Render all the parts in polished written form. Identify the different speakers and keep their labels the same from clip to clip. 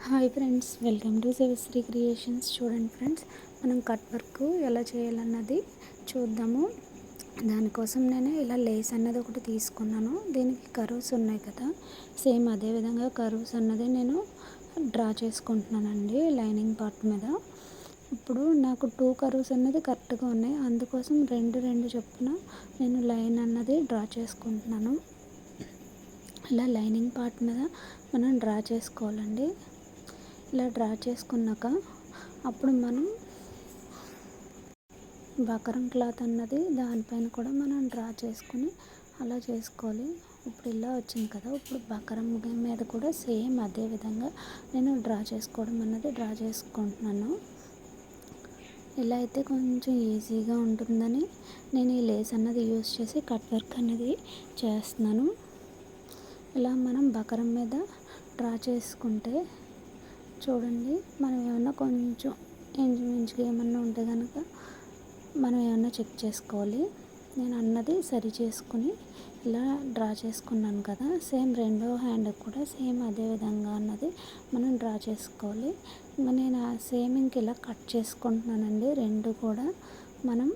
Speaker 1: Hi friends, welcome to Sivasri creations. చూడండి friends, మనం cut work ఎలా చేయాలన్నది చూద్దాము. దానికోసం నేను ఇలా లేస్ అన్నది ఒకటి తీసుకున్నాను. దీనికి కర్వ్స్ ఉన్నాయి కదా, సేమ్ అదే విధంగా కర్వ్స్ అన్నది నేను డ్రా చేసుకుంటున్నానండి లైనింగ్ పార్ట్ మీద. ఇప్పుడు నాకు 2 కర్వ్స్ అన్నది కరెక్ట్గా ఉన్నాయి, అందుకోసం రెండు చొప్పున నేను లైన్ అన్నది డ్రా చేసుకుంటున్నాను. ఇలా లైనింగ్ పార్ట్ మీద మనం డ్రా చేసుకోవాలండి. ఇలా డ్రా చేసుకున్నాక అప్పుడు మనం బకరం క్లాత్ అన్నది దానిపైన కూడా మనం డ్రా చేసుకుని అలా చేసుకోవాలి. ఇప్పుడు ఇలా వచ్చింది కదా, ఇప్పుడు బకరం మీద కూడా సేమ్ అదే విధంగా నేను డ్రా చేసుకుంటున్నాను. ఇలా అయితే కొంచెం ఈజీగా ఉంటుందని నేను ఈ లేస్ అన్నది యూస్ చేసి కట్ వర్క్ అనేది చేస్తున్నాను. ఇలా మనం బకరం మీద డ్రా చేసుకుంటే చూడండి, మనం ఏమన్నా కొంచెం ఇంచుమించుగా ఏమన్నా ఉంటే కనుక మనం ఏమన్నా చెక్ చేసుకోవాలి. నేను అన్నది సరి చేసుకుని ఇలా డ్రా చేసుకున్నాను కదా, సేమ్ రెండో హ్యాండ్ కూడా సేమ్ అదే విధంగా అన్నది మనం డ్రా చేసుకోవాలి. నేను సేమ్ ఇంక ఇలా కట్ చేసుకుంటున్నానండి. రెండు కూడా మనం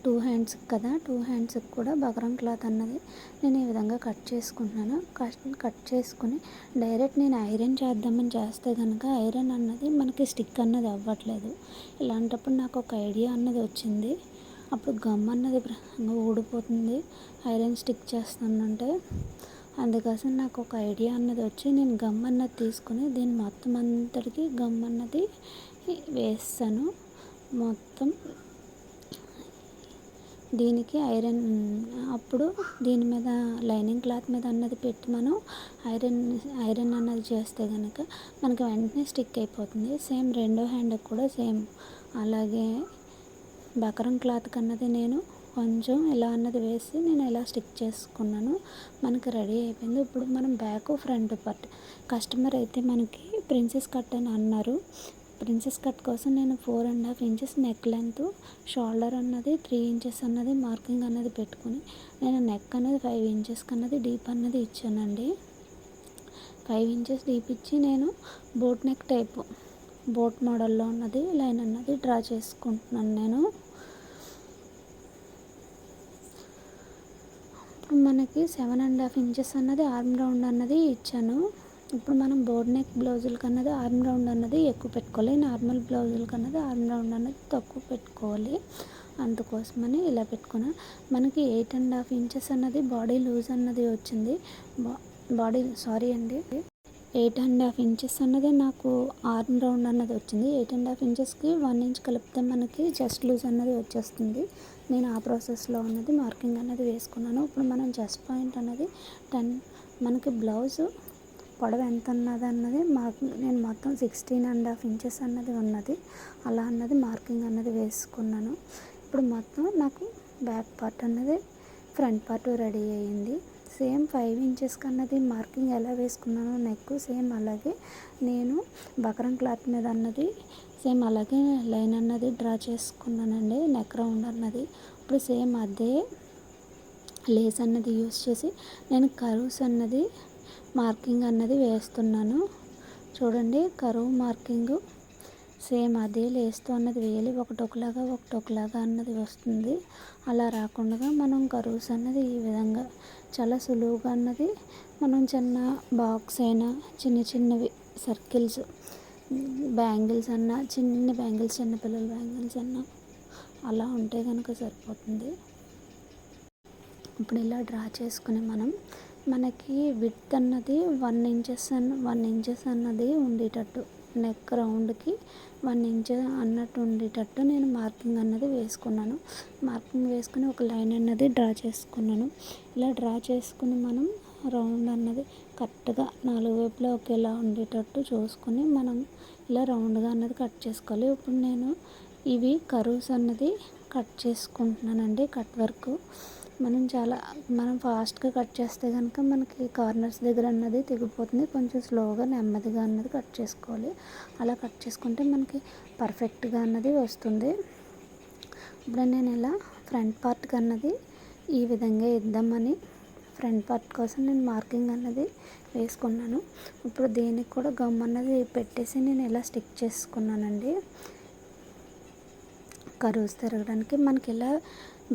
Speaker 1: 2 హ్యాండ్స్ కదా, 2 హ్యాండ్స్కి కూడా బకరం క్లాత్ అన్నది నేను ఈ విధంగా కట్ చేసుకుంటున్నాను. కట్ చేసుకుని డైరెక్ట్ నేను ఐరన్ చేద్దామని చేస్తే కనుక ఐరన్ అన్నది మనకి స్టిక్ అన్నది అవ్వట్లేదు. ఇలాంటప్పుడు నాకు ఒక ఐడియా అన్నది వచ్చింది. అప్పుడు గమ్ అన్నది ఊడిపోతుంది ఐరన్ స్టిక్ చేస్తానంటే. అందుకోసం నాకు ఒక ఐడియా అన్నది వచ్చి నేను గమ్ అన్నది తీసుకుని దీన్ని మొత్తం అంతటికి గమ్ అన్నది వేస్తాను. మొత్తం దీనికి ఐరన్ అప్పుడు దీని మీద లైనింగ్ క్లాత్ మీద అన్నది పెట్టి మనం ఐరన్ అన్నది చేస్తే కనుక మనకి వెంటనే స్టిక్ అయిపోతుంది. సేమ్ రెండో హ్యాండ్కి కూడా సేమ్ అలాగే బకరం క్లాత్ కన్నది నేను కొంచెం ఇలా అన్నది వేసి నేను ఇలా స్టిక్ చేసుకున్నాను. మనకి రెడీ అయిపోయింది. ఇప్పుడు మనం బ్యాక్ ఫ్రంట్ పార్ట్ కస్టమర్ అయితే మనకి ప్రిన్సెస్ కట్ అని అన్నారు. ప్రిన్సెస్ కట్ కోసం నేను 4.5 ఇంచెస్ నెక్ లెంత్, షోల్డర్ అన్నది 3 ఇంచెస్ అన్నది మార్కింగ్ అన్నది పెట్టుకుని నేను నెక్ అనేది 5 ఇంచెస్ అన్నది డీప్ అన్నది ఇచ్చానండి. 5 ఇంచెస్ డీప్ ఇచ్చి నేను బోట్ నెక్ టైపు బోట్ మోడల్లో ఉన్నది లైన్ అన్నది డ్రా చేసుకుంటున్నాను. నేను మనకి 7.5 ఇంచెస్ అన్నది ఆర్మ్ రౌండ్ అన్నది ఇచ్చాను. ఇప్పుడు మనం బోట్ నెక్ బ్లౌజులకి అన్నది ఆర్మ్ రౌండ్ అన్నది ఎక్కువ పెట్టుకోవాలి, నార్మల్ బ్లౌజులకి అన్నది ఆర్మ్ రౌండ్ అన్నది తక్కువ పెట్టుకోవాలి. అందుకోసమని ఇలా పెట్టుకున్నా. మనకి 8.5 ఇంచెస్ అన్నది బాడీ లూజ్ అన్నది వచ్చింది. 8.5 ఇంచెస్ అన్నది నాకు ఆర్మ్ రౌండ్ అన్నది వచ్చింది. 8.5 ఇంచెస్కి 1 ఇంచ్ కలిపితే మనకి చెస్ట్ లూజ్ అన్నది వచ్చేస్తుంది. నేను ఆ ప్రాసెస్లో ఉన్నది మార్కింగ్ అన్నది వేసుకున్నాను. ఇప్పుడు మనం చెస్ట్ పాయింట్ అన్నది 10, మనకి బ్లౌజ్ పొడవు ఎంత ఉన్నది అన్నది నేను మొత్తం 16.5 ఇంచెస్ అన్నది ఉన్నది. అలా అన్నది మార్కింగ్ అన్నది వేసుకున్నాను. ఇప్పుడు మొత్తం నాకు బ్యాక్ పార్ట్ అన్నది ఫ్రంట్ పార్ట్ రెడీ అయ్యింది. సేమ్ 5 ఇంచెస్కి అన్నది మార్కింగ్ ఎలా వేసుకున్నానో నెక్ సేమ్ అలాగే నేను బకరం క్లాత్ మీద అన్నది సేమ్ అలాగే లైన్ అన్నది డ్రా చేసుకున్నానండి, నెక్ రౌండ్ అన్నది. ఇప్పుడు సేమ్ అదే లేస్ అన్నది యూస్ చేసి నేను కర్వ్స్ అన్నది మార్కింగ్ అన్నది వేస్తున్నాను. చూడండి, కర్వ్ మార్కింగ్ సేమ్ అదే లేస్తో అన్నది వేయాలి. ఒకటొకలాగా అన్నది వస్తుంది. అలా రాకుండా మనం కర్వ్స్ అన్నది ఈ విధంగా చాలా సులువుగా అన్నది మనం చిన్న బాక్స్ అయినా చిన్నవి సర్కిల్స్ బ్యాంగిల్స్ అన్నా, చిన్న బ్యాంగిల్స్ చిన్నపిల్లల బ్యాంగిల్స్ అన్నా అలా ఉంటే కనుక సరిపోతుంది. ఇప్పుడు ఇలా డ్రా చేసుకుని మనకి విడ్త్ అన్నది 1 ఇంచెస్ అన్నది ఉండేటట్టు, నెక్ రౌండ్కి 1 ఇంచ్ అన్నట్టు ఉండేటట్టు నేను మార్కింగ్ అన్నది వేసుకున్నాను. మార్కింగ్ వేసుకుని ఒక లైన్ అన్నది డ్రా చేసుకున్నాను. ఇలా డ్రా చేసుకుని మనం రౌండ్ అన్నది కరెక్ట్గా 4 వైపులా ఒకేలా ఉండేటట్టు చూసుకొని మనం ఇలా రౌండ్గా అన్నది కట్ చేసుకోవాలి. ఇప్పుడు నేను ఇవి కర్వ్స్ అన్నది కట్ చేసుకుంటున్నానండి. కట్ వర్క్ మనం ఫాస్ట్గా కట్ చేస్తే కనుక మనకి కార్నర్స్ దగ్గర అన్నది తెగిపోతుంది. కొంచెం స్లోగా నెమ్మదిగా అన్నది కట్ చేసుకోవాలి. అలా కట్ చేసుకుంటే మనకి పర్ఫెక్ట్గా అన్నది వస్తుంది. ఇప్పుడు నేను ఇలా ఫ్రంట్ పార్ట్కి అన్నది ఈ విధంగా ఇద్దామని ఫ్రంట్ పార్ట్ కోసం నేను మార్కింగ్ అన్నది వేసుకున్నాను. ఇప్పుడు దీనికి కూడా గమ్ అన్నది పెట్టేసి నేను ఇలా స్టిక్ చేసుకున్నానండి. కర్వ్స్ తిరగడానికి మనకి ఇలా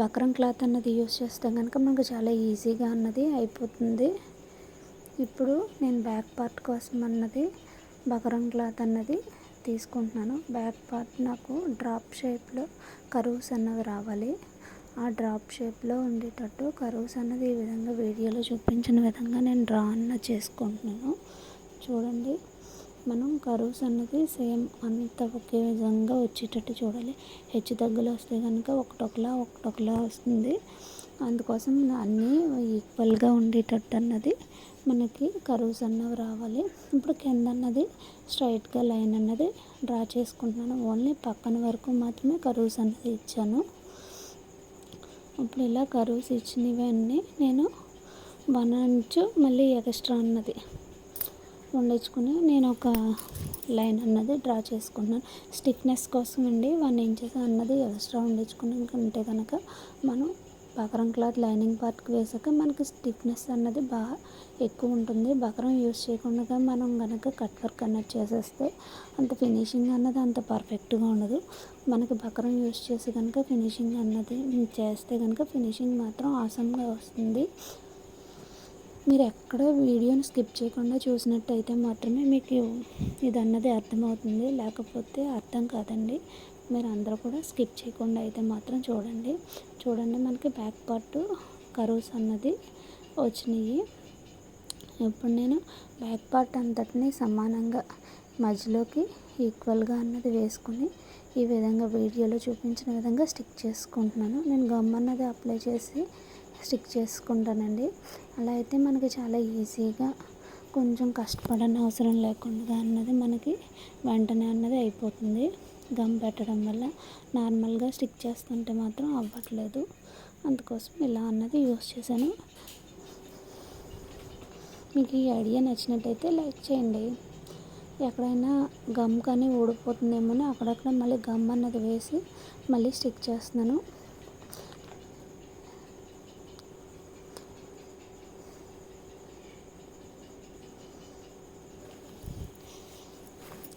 Speaker 1: బక్రం క్లాత్ అన్నది యూస్ చేస్తే కనుక మనకు చాలా ఈజీగా అన్నది అయిపోతుంది. ఇప్పుడు నేను బ్యాక్ పార్ట్ కోసం అన్నది బక్రం క్లాత్ అన్నది తీసుకుంటున్నాను. బ్యాక్ పార్ట్ నాకు డ్రాప్ షేప్లో కర్వ్స్ అన్నవి రావాలి. ఆ డ్రాప్ షేప్లో ఉండేటట్టు కర్వ్స్ అన్నది ఈ విధంగా వీడియోలో చూపించిన విధంగా నేను డ్రా అన్నది చేసుకుంటున్నాను. చూడండి, మనం కర్వ్స్ అన్నది సేమ్ అంత ఒకే విధంగా వచ్చేటట్టు చూడాలి. హెచ్చు తగ్గులు వస్తే కనుక ఒకటొకలా వస్తుంది. అందుకోసం అన్నీ ఈక్వల్గా ఉండేటట్టు అన్నది మనకి కర్వ్స్ అన్నవి రావాలి. ఇప్పుడు కింద అన్నది స్ట్రైట్గా లైన్ అన్నది డ్రా చేసుకుంటున్నాను. ఓన్లీ పక్కన వరకు మాత్రమే కర్వ్స్ అన్నది ఇచ్చాను. ఇప్పుడు ఇలా కర్వ్స్ ఇచ్చినవన్నీ నేను 1 ఇంచు మళ్ళీ ఎక్స్ట్రా అన్నది వండించుకుని నేను ఒక లైన్ అన్నది డ్రా చేసుకున్నాను. స్టిఫ్నెస్ కోసం అండి 1 ఇంచెస్ అన్నది ఎక్స్ట్రా వండించుకుంటే కనుక మనం బక్రం క్లాత్ లైనింగ్ పార్ట్కి వేసాక మనకి స్టిఫ్నెస్ అన్నది బాగా ఎక్కువ ఉంటుంది. బక్రం యూస్ చేయకుండా మనం కనుక కట్ వర్క్ అన్నది చేసేస్తే అంత ఫినిషింగ్ అన్నది అంత పర్ఫెక్ట్గా ఉండదు. మనకి బక్రం యూస్ చేసి కనుక ఫినిషింగ్ అన్నది చేస్తే కనుక ఫినిషింగ్ మాత్రం ఆసమ్గా వస్తుంది. మీరు ఎక్కడ వీడియోని స్కిప్ చేయకుండా చూసినట్టయితే మాత్రమే మీకు ఇది అన్నది అర్థమవుతుంది, లేకపోతే అర్థం కాదండి. మీరు అందరూ కూడా స్కిప్ చేయకుండా అయితే మాత్రం చూడండి మనకి బ్యాక్ పార్ట్ కర్వ్స్ అన్నది వచ్చినాయి. ఇప్పుడు నేను బ్యాక్ పార్ట్ అంతటిని సమానంగా మధ్యలోకి ఈక్వల్గా అన్నది వేసుకుని ఈ విధంగా వీడియోలో చూపించిన విధంగా స్టిక్ చేసుకుంటున్నాను. నేను గమ్ అన్నది అప్లై చేసి స్టిక్ చేసుకుంటానండి. అలా అయితే మనకి చాలా ఈజీగా కొంచెం కష్టపడని అవసరం లేకుండా అన్నది మనకి వెంటనే అన్నది అయిపోతుంది. గమ్ పెట్టడం వల్ల నార్మల్గా స్టిక్ చేస్తుంటే మాత్రం అవ్వట్లేదు. అందుకోసం ఇలా అన్నది యూస్ చేశాను. మీకు ఈ ఐడియా నచ్చినట్టయితే లైక్ చేయండి. ఎక్కడైనా గమ్ కానీ ఊడిపోతుందేమో అని అక్కడక్కడ మళ్ళీ గమ్ అన్నది వేసి మళ్ళీ స్టిక్ చేస్తున్నాను.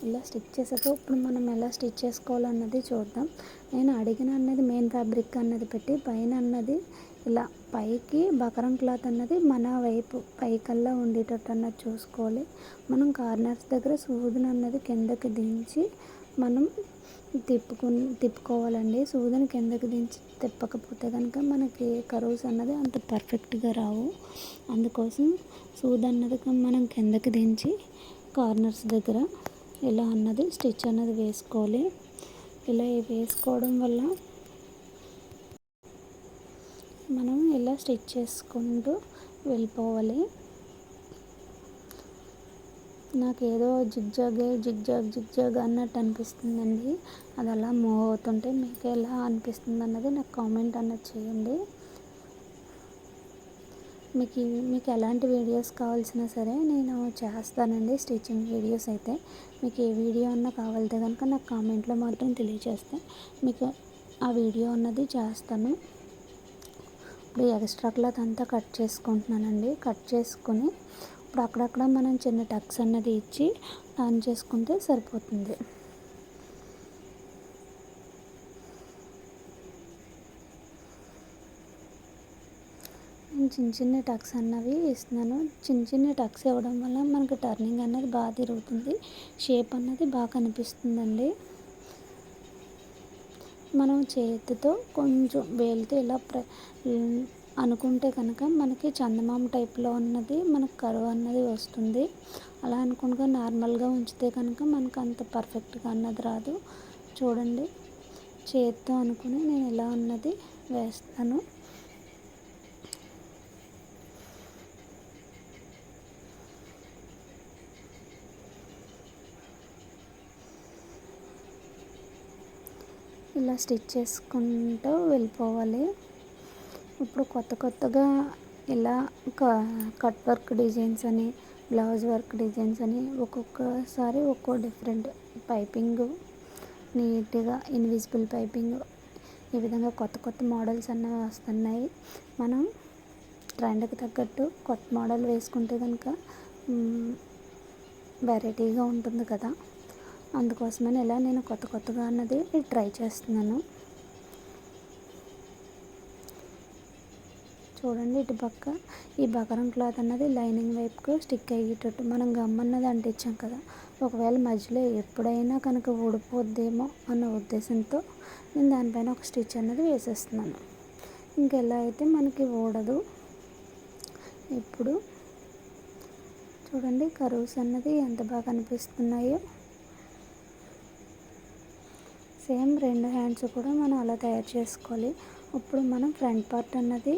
Speaker 1: ఇలా స్టిచ్ చేసాక ఇప్పుడు మనం ఎలా స్టిచ్ చేసుకోవాలన్నది చూద్దాం. నేను అడిగిన అన్నది మెయిన్ ఫ్యాబ్రిక్ అన్నది పెట్టి పైన అన్నది ఇలా పైకి బక్రం క్లాత్ అన్నది మన వైపు పైకల్లా ఉండేటట్టు అన్నది చూసుకోవాలి. మనం కార్నర్స్ దగ్గర సూదిని అన్నది కిందకి దించి మనం తిప్పుకోవాలండి. సూదిని కిందకి దించి తిప్పకపోతే కనుక మనకి కర్వ్స్ అన్నది అంత పర్ఫెక్ట్గా రావు. అందుకోసం సూది అన్నది మనం కిందకి దించి కార్నర్స్ దగ్గర ఇలా అన్నది స్టిచ్ అన్నది వేసుకోవాలి. ఇలా వేసుకోవడం వల్ల మనం ఇలా స్టిచ్ చేసుకుంటూ వెళ్ళిపోవాలి. నాకు ఏదో జిగ్జాగ్ అన్నట్టు అనిపిస్తుందండి. అది అలా మూవ్ అవుతుంటే మీకు ఎలా అనిపిస్తుంది అన్నది నాకు కామెంట్ అన్నది చేయండి. మీకు ఎలాంటి వీడియోస్ కావాల్సినా సరే నేను చేస్తానండి. స్టిచ్చింగ్ వీడియోస్ అయితే మీకు ఏ వీడియో అన్నా కావాలితే కనుక నాకు కామెంట్లో మాత్రం తెలియజేస్తే మీకు ఆ వీడియో అన్నది చేస్తాను. ఇప్పుడు ఎక్స్ట్రా క్లాత్ అంతా కట్ చేసుకుంటున్నానండి. కట్ చేసుకొని ఇప్పుడు అక్కడక్కడ మనం చిన్న టక్స్ అన్నది ఇచ్చి టర్న్ చేసుకుంటే సరిపోతుంది. చిన్న టక్స్ అన్నవి ఇస్తున్నాను. చిన్న టక్స్ ఇవ్వడం వల్ల మనకి టర్నింగ్ అన్నది బాగా తిరుగుతుంది, షేప్ అన్నది బాగా కనిపిస్తుందండి. మనం చేతితో కొంచెం వేలితో ఇలా అనుకుంటే కనుక మనకి చందమామ టైప్లో ఉన్నది మనకు కర్వ్ అన్నది వస్తుంది. అలా అనుకుంటా నార్మల్గా ఉంచితే కనుక మనకు అంత పర్ఫెక్ట్గా అన్నది రాదు. చూడండి, చేతితో అనుకుని నేను ఇలా అన్నది వేస్తాను. ఇలా స్టిచ్ చేసుకుంటూ వెళ్ళిపోవాలి. ఇప్పుడు కొత్తగా ఇలా కట్ వర్క్ డిజైన్స్ అని, బ్లౌజ్ వర్క్ డిజైన్స్ అని ఒక్కొక్కసారి ఒక్కో డిఫరెంట్ పైపింగ్, నీట్గా ఇన్విజిబుల్ పైపింగ్, ఈ విధంగా కొత్త మోడల్స్ అన్నవి వస్తున్నాయి. మనం ట్రెండ్కి తగ్గట్టు కొత్త మోడల్ వేసుకుంటే కనుక వెరైటీగా ఉంటుంది కదా, అందుకోసమని ఇలా నేను కొత్తగా అన్నది ట్రై చేస్తున్నాను. చూడండి, ఇటు పక్క ఈ బకరం క్లాత్ అన్నది లైనింగ్ వైపుకు స్టిక్ అయ్యేటట్టు మనం గమ్ అన్నది అంటించాం కదా, ఒకవేళ మధ్యలో ఎప్పుడైనా కనుక ఊడిపోద్దేమో అన్న ఉద్దేశంతో నేను దానిపైన ఒక స్టిచ్ అన్నది వేసేస్తున్నాను. ఇంకెలా అయితే మనకి ఊడదు. ఇప్పుడు చూడండి కర్వ్స్ అన్నది ఎంత బాగా కనిపిస్తున్నాయో. సేమ్ 2 హ్యాండ్స్ కూడా మనం అలా తయారు చేసుకోవాలి. ఇప్పుడు మనం ఫ్రంట్ పార్ట్ అన్నది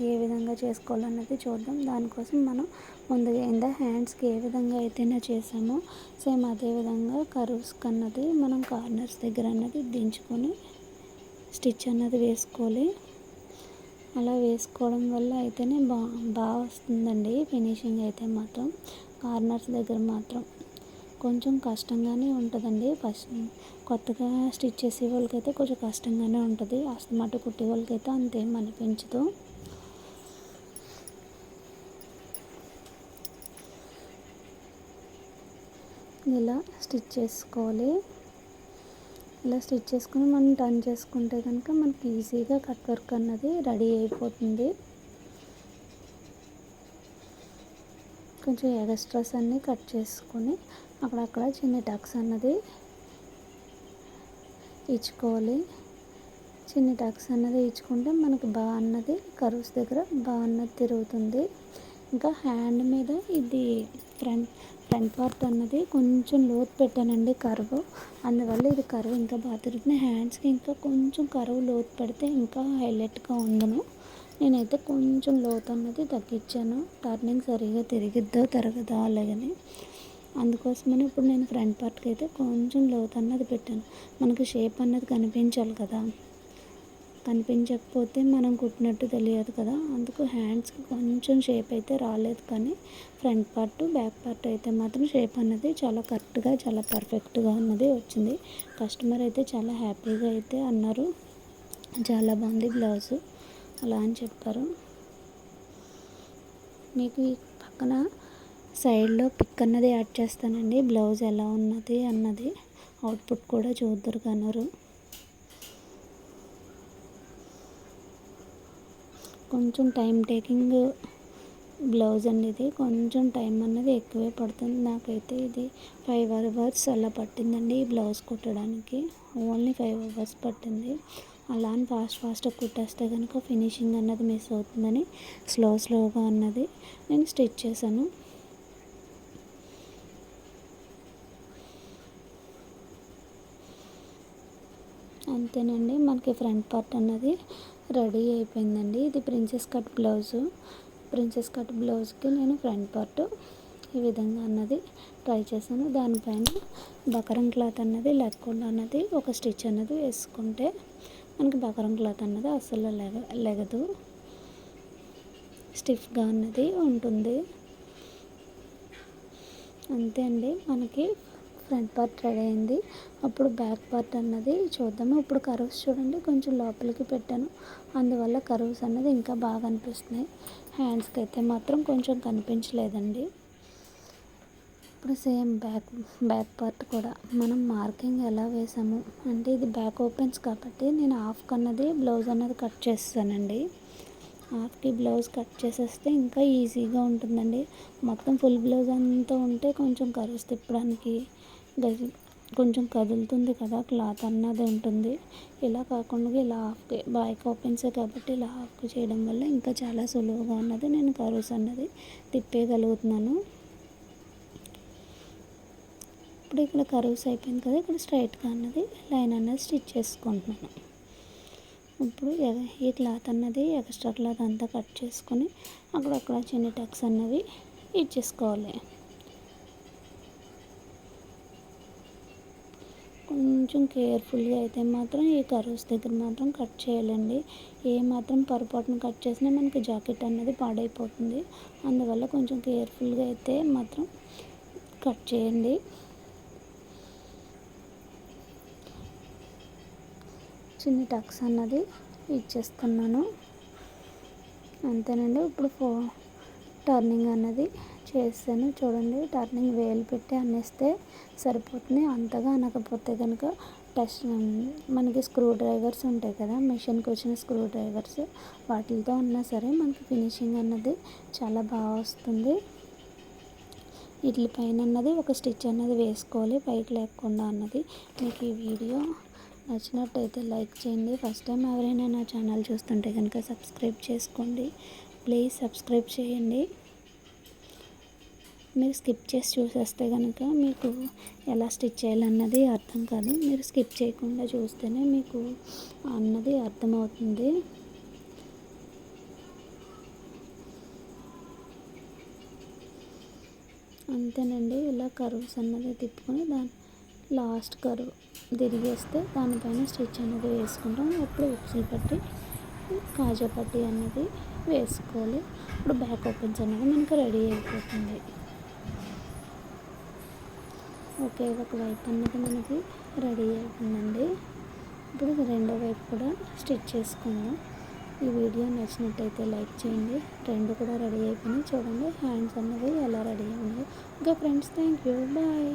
Speaker 1: ఏ విధంగా చేసుకోవాలన్నది చూద్దాం. దానికోసం మనం ముందుగా హ్యాండ్స్కి ఏ విధంగా అయితేనే చేసామో సేమ్ అదే విధంగా కర్వ్స్కి అన్నది మనం కార్నర్స్ దగ్గర అన్నది దించుకొని స్టిచ్ అన్నది వేసుకోవాలి. అలా వేసుకోవడం వల్ల అయితేనే బాగా వస్తుందండి ఫినిషింగ్. అయితే మాత్రం కార్నర్స్ దగ్గర మాత్రం కొంచెం కష్టంగానే ఉంటుందండి. ఫస్ట్ కొత్తగా స్టిచ్ చేసే వాళ్ళకైతే కొంచెం కష్టంగానే ఉంటుంది. అస్తమాట కుట్టే వాళ్ళకైతే అంతేం అనిపించదు. ఇలా స్టిచ్ చేసుకోవాలి. ఇలా స్టిచ్ చేసుకుని మనం టర్న్ చేసుకుంటే కనుక మనకి ఈజీగా కట్ వర్క్ అన్నది రెడీ అయిపోతుంది. కొంచెం ఎక్స్ట్రాస్ అన్నీ కట్ చేసుకొని అక్కడక్కడ చిన్న టక్స్ అన్నది ఇచ్చుకోవాలి. చిన్న టక్స్ అన్నది ఇచ్చుకుంటే మనకి బాగా అన్నది కర్వ్స్ దగ్గర బాగా అన్నది తిరుగుతుంది. ఇంకా హ్యాండ్ మీద ఇది ఫ్రంట్ పార్ట్ అన్నది కొంచెం లోతు పెట్టానండి కర్వ్, అందువల్ల ఇది కర్వ్ ఇంకా బాగా తిరుగుతుంది. హ్యాండ్స్కి ఇంకా కొంచెం కర్వ్ లోతు పెడితే ఇంకా హైలైట్గా ఉండును. నేనైతే కొంచెం లోతు అన్నది తగ్గించాను, టర్నింగ్ సరిగా తిరగదా అలాగని. అందుకోసమని ఇప్పుడు నేను ఫ్రంట్ పార్ట్కి అయితే కొంచెం లోతు అన్నది పెట్టాను. మనకి షేప్ అన్నది కనిపించాలి కదా, కనిపించకపోతే మనం కుట్టినట్టు తెలియదు కదా, అందుకు హ్యాండ్స్కి కొంచెం షేప్ అయితే రాలేదు. కానీ ఫ్రంట్ పార్ట్ బ్యాక్ పార్ట్ అయితే మాత్రం షేప్ అన్నది చాలా కరెక్ట్గా చాలా పర్ఫెక్ట్గా అన్నది వచ్చింది. కస్టమర్ అయితే చాలా హ్యాపీగా అయితే అన్నారు, చాలా బాగుంది బ్లౌజు అలా అని చెప్పారు. మీకు ఈ పక్కన సైడ్లో పిక్ అన్నది యాడ్ చేస్తానండి, బ్లౌజ్ ఎలా ఉన్నది అన్నది అవుట్పుట్ కూడా చూద్దరు కన్నారు. కొంచెం టైం టేకింగ్ బ్లౌజ్ అండి ఇది, కొంచెం టైం అన్నది ఎక్కువే పడుతుంది. నాకైతే ఇది 5 hours అలా పట్టిందండి ఈ బ్లౌజ్ కుట్టడానికి, ఓన్లీ 5 hours పట్టింది. అలా అని ఫాస్ట్గా కుట్టేస్తే కనుక ఫినిషింగ్ అన్నది మిస్ అవుతుందని స్లోగా అన్నది నేను స్టిచ్ చేశాను. అంతేనండి, మనకి ఫ్రంట్ పార్ట్ అన్నది రెడీ అయిపోయిందండి. ఇది ప్రిన్సెస్ కట్ బ్లౌజ్కి నేను ఫ్రంట్ పార్ట్ ఈ విధంగా అన్నది ట్రై చేశాను. దానిపైన బకరం క్లాత్ అన్నది లేకుండా అన్నది ఒక స్టిచ్ అన్నది వేసుకుంటే మనకి బకరం క్లాత్ అన్నది అస్సలు లెగదు, స్టిఫ్గా అన్నది ఉంటుంది. అంతే అండి, మనకి ఫ్రంట్ పార్ట్ రెడీ అయింది. అప్పుడు బ్యాక్ పార్ట్ అన్నది చూద్దాము. ఇప్పుడు కర్వ్స్ చూడండి కొంచెం లోపలికి పెట్టాను, అందువల్ల కర్వ్స్ అన్నది ఇంకా బాగా అనిపిస్తున్నాయి. హ్యాండ్స్కి అయితే మాత్రం కొంచెం కనిపించలేదండి. ఇప్పుడు సేమ్ బ్యాక్ పార్ట్ కూడా మనం మార్కింగ్ ఎలా వేసాము అంటే ఇది బ్యాక్ ఓపెన్స్ కాబట్టి నేను హాఫ్ అన్నది బ్లౌజ్ అన్నది కట్ చేస్తానండి. హాఫ్కి బ్లౌజ్ కట్ చేసేస్తే ఇంకా ఈజీగా ఉంటుందండి. మొత్తం ఫుల్ బ్లౌజ్ అంతా ఉంటే కొంచెం కర్వ్స్ తిప్పడానికి కొంచెం కదులుతుంది కదా, క్లాత్ అన్నది ఉంటుంది. ఇలా కాకుండా ఇలా హాఫ్కి బ్యాక్ ఓపెన్సే కాబట్టి ఇలా హాఫ్కి చేయడం వల్ల ఇంకా చాలా సులువుగా అన్నది నేను కర్వ్స్ అన్నది తిప్పేయగలుగుతున్నాను. ఇప్పుడు ఇక్కడ కర్వ్స్ అయిపోయింది కదా, ఇక్కడ స్ట్రైట్గా అన్నది లైన్ అన్నది స్టిచ్ చేసుకుంటున్నాను. ఇప్పుడు ఈ క్లాత్ అన్నది ఎక్స్ట్రా క్లాత్ అంతా కట్ చేసుకొని అక్కడక్కడ చిన్న టక్స్ అన్నవి ఇచ్చేసుకోవాలి. కొంచెం కేర్ఫుల్గా అయితే మాత్రం ఈ కర్వ్స్ దగ్గర మాత్రం కట్ చేయాలండి. ఏ మాత్రం పొరపాటున కట్ చేసినా మనకి జాకెట్ అన్నది పాడైపోతుంది. అందువల్ల కొంచెం కేర్ఫుల్గా అయితే మాత్రం కట్ చేయండి. చిన్న టక్స్ అన్నది ఇచ్చేస్తున్నాను. అంతేనండి, ఇప్పుడు టర్నింగ్ అన్నది చేస్తాను. చూడండి, టర్నింగ్ వేలు పెట్టి అన్నేస్తే సరిపోతుంది. అంతగా అనకపోతే కనుక మనకి స్క్రూ డ్రైవర్స్ ఉంటాయి కదా, మిషన్కి వచ్చిన స్క్రూ డ్రైవర్స్, వాటితో ఉన్నా సరే మనకి ఫినిషింగ్ అన్నది చాలా బాగా వస్తుంది. వీటి పైన అన్నది ఒక స్టిచ్ అన్నది వేసుకోవాలి, పైకి లేకుండా అన్నది. మీకు ఈ వీడియో నచ్చినట్టయితే లైక్ చేయండి. ఫస్ట్ టైం ఎవరైనా నా ఛానల్ చూస్తుంటే కనుక సబ్స్క్రైబ్ చేసుకోండి. ప్లీజ్ సబ్స్క్రైబ్ చేయండి. మీరు స్కిప్ చేసి చూసేస్తే కనుక మీకు ఎలా స్టిచ్ చేయాలన్నది అర్థం కాదు. మీరు స్కిప్ చేయకుండా చూస్తేనే మీకు అన్నది అర్థమవుతుంది. అంతేనండి. ఇలా కర్వ్స్ అన్నది తిప్పుకొని దాని లాస్ట్ కర్వ్ తిరిగేస్తే దానిపైన స్టిచ్ అనేది వేసుకుంటాం. అప్పుడు ఉక్సులు పట్టి కాజా పట్టి అన్నది వేసుకోవాలి. ఇప్పుడు బ్యాక్ ఓపెన్స్ అనేది మనకు రెడీ అయిపోతుంది. ఓకే, ఒక వైపు అన్నది మనకి రెడీ అయిపోయిందండి. ఇప్పుడు రెండో వైపు కూడా స్టిచ్ చేసుకుందాం. ఈ వీడియో నచ్చినట్టయితే లైక్ చేయండి. రెండు కూడా రెడీ అయిపోయినాయి. చూడండి హ్యాండ్స్ అన్నవి ఎలా రెడీ అయినాయి. Okay friends, thank you, bye.